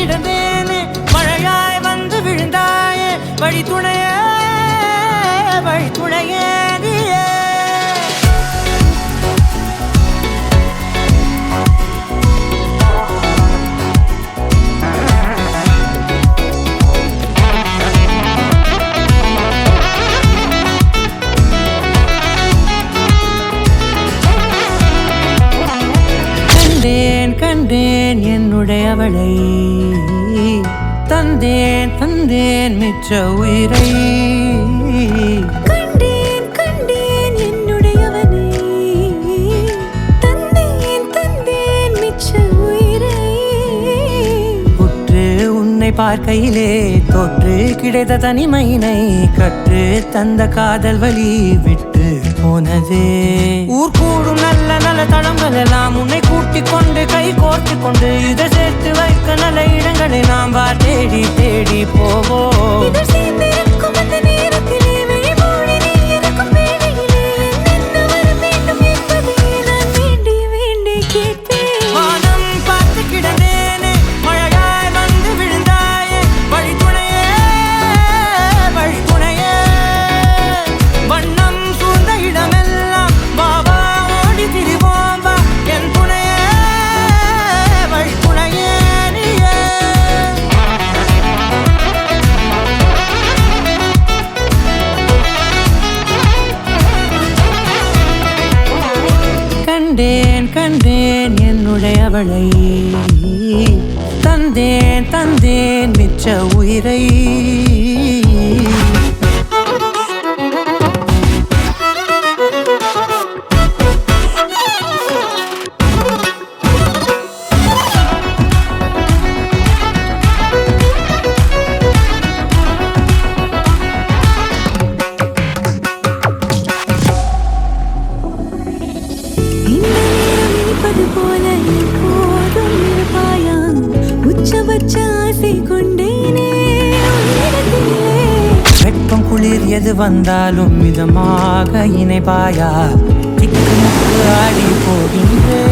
கிடந்தேனே மழையாய் வந்து விழுந்தாயே வழி துணையே நீயே கண்டேன் என்னுடையவளை தந்தேன் மிச்ச உயிரை கண்டேன் என்னுடையவனை தந்தேன் மிச்ச உயிரை உற்று உன்னை பார்க்கையிலே தொற்று கிடைத்த தனிமையினை கற்று தந்த காதல் வழி விட்டு போனதே ஊர் கூடும் நல்ல நல்ல தளங்கள் எல்லாம் உன்னை கூட்டிக் கொண்டு கை கோர்த்து கொண்டு இதை சேர்த்து வைக்க நல்ல இடங்களை நாம் தேடி தேடி போவோம் கண்டேன் என்னுடையவளை தந்தேன் மிச்ச உயிரை வெப்பம் குளிர் எது வந்தாலும் மிதமாக இணைப்பாயா திக்கு முக்கு ஆடி போகின்றே